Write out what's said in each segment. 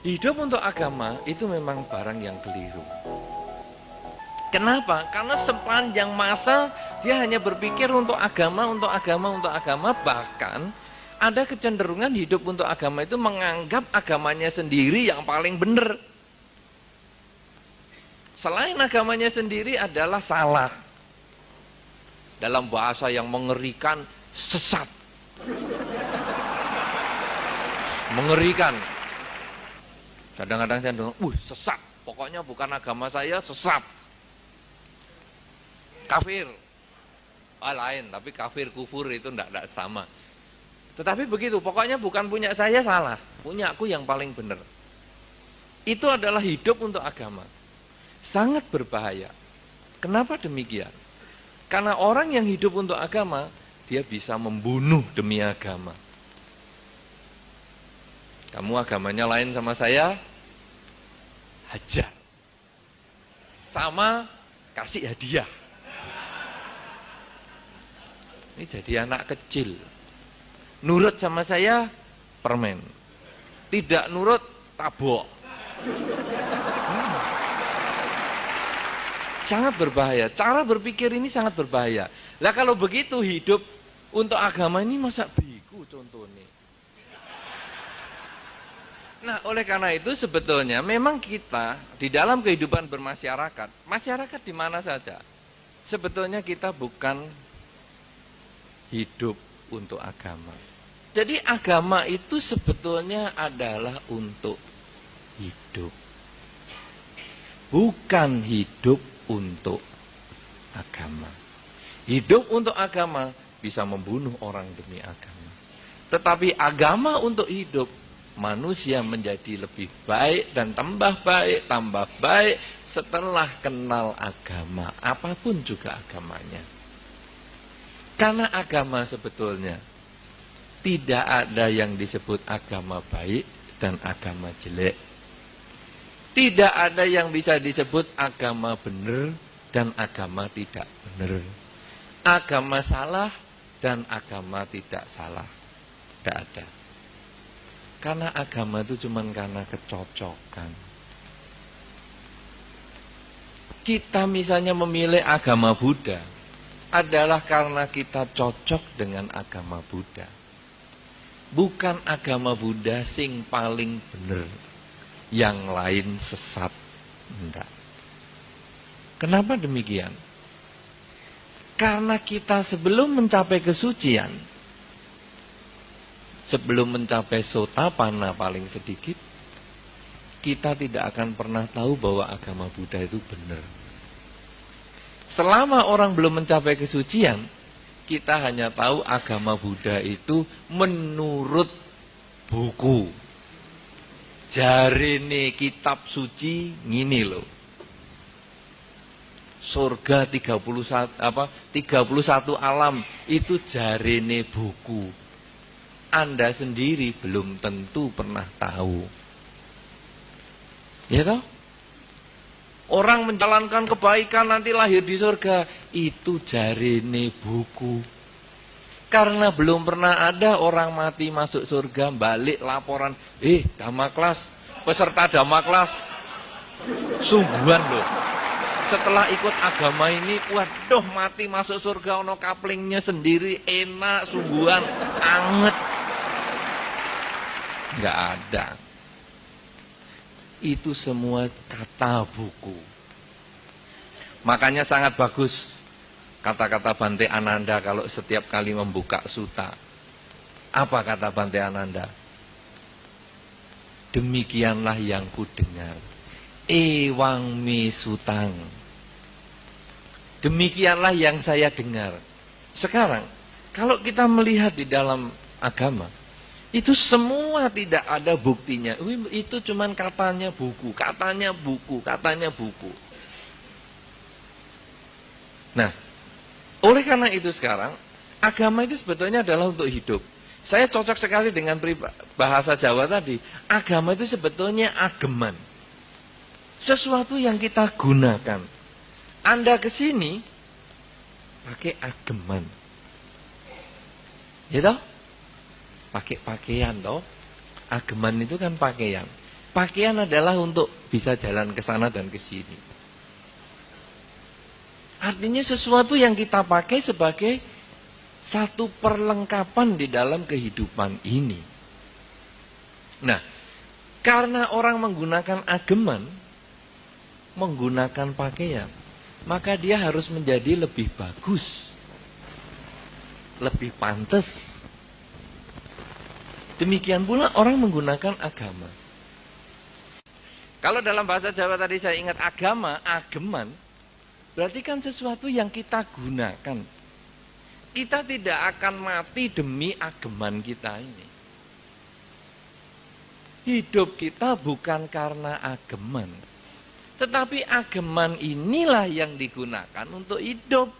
Hidup untuk agama itu memang barang yang keliru. Kenapa? Karena sepanjang masa dia hanya berpikir untuk agama, untuk agama, untuk agama. Bahkan ada kecenderungan hidup untuk agama itu menganggap agamanya sendiri yang paling benar. Selain agamanya sendiri adalah salah. Dalam bahasa yang mengerikan, sesat. Mengerikan. Kadang-kadang saya dengar, sesat. Pokoknya bukan agama saya, sesat. Kafir. Lain, tapi kafir, kufur itu tidak sama. Tetapi begitu, pokoknya bukan punya saya salah. Punya aku yang paling benar. Itu adalah hidup untuk agama. Sangat berbahaya. Kenapa demikian? Karena orang yang hidup untuk agama, dia bisa membunuh demi agama. Kamu agamanya lain sama saya, hajar. Sama kasih hadiah. Ini jadi anak kecil. Nurut sama saya, permen. Tidak nurut, tabok. Sangat berbahaya. Cara berpikir ini sangat berbahaya. Lah kalau begitu hidup untuk agama ini masa biku contohnya. Nah, oleh karena itu sebetulnya memang kita di dalam kehidupan bermasyarakat, masyarakat di mana saja, sebetulnya kita bukan hidup untuk agama. Jadi agama itu sebetulnya adalah untuk hidup. Bukan hidup untuk agama. Hidup untuk agama bisa membunuh orang demi agama. Tetapi agama untuk hidup, manusia menjadi lebih baik dan tambah baik setelah kenal agama, apapun juga agamanya. Karena agama sebetulnya tidak ada yang disebut agama baik dan agama jelek. Tidak ada yang bisa disebut agama benar dan agama tidak benar. Agama salah dan agama tidak salah. Tidak ada. Karena agama itu cuma karena kecocokan. Kita misalnya memilih agama Buddha adalah karena kita cocok dengan agama Buddha. Bukan agama Buddha sing paling benar, yang lain sesat. Enggak. Kenapa demikian? Karena kita sebelum mencapai kesucian, sebelum mencapai sotapanna paling sedikit, kita tidak akan pernah tahu bahwa agama Buddha itu benar. Selama orang belum mencapai kesucian, kita hanya tahu agama Buddha itu menurut buku. Jarine kitab suci ngini loh. Surga 31 alam itu jarine buku. Anda sendiri belum tentu pernah tahu. Ya toh? Orang menjalankan kebaikan nanti lahir di surga, itu jarine buku. Karena belum pernah ada orang mati masuk surga balik laporan, Damaklas, peserta Damaklas sungguhan loh. Setelah ikut agama ini, waduh mati masuk surga ono kaplingnya sendiri, enak, sungguhan, anget. Enggak ada. Itu semua kata buku. Makanya sangat bagus kata-kata Bante Ananda kalau setiap kali membuka suta. Apa kata Bante Ananda? Demikianlah yang ku dengar. Ewang mi sutang. Demikianlah yang saya dengar. Sekarang, kalau kita melihat di dalam agama, itu semua tidak ada buktinya. Itu cuman katanya buku, katanya buku, katanya buku. Nah, oleh karena itu sekarang, agama itu sebetulnya adalah untuk hidup. Saya cocok sekali dengan bahasa Jawa tadi. Agama itu sebetulnya ageman. Sesuatu yang kita gunakan. Anda ke sini pakai ageman. Ya toh? Pakai pakaian toh. Ageman itu kan pakaian. Pakaian adalah untuk bisa jalan ke sana dan ke sini. Artinya sesuatu yang kita pakai sebagai satu perlengkapan di dalam kehidupan ini. Nah, karena orang menggunakan ageman, menggunakan pakaian, maka dia harus menjadi lebih bagus, lebih pantas. Demikian pula orang menggunakan agama. Kalau dalam bahasa Jawa tadi saya ingat agama, ageman, berarti kan sesuatu yang kita gunakan. Kita tidak akan mati demi ageman kita ini. Hidup kita bukan karena ageman, tetapi ageman inilah yang digunakan untuk hidup.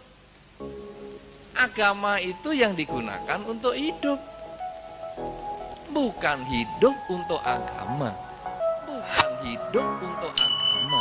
Agama itu yang digunakan untuk hidup, bukan hidup untuk agama. Bukan hidup untuk agama.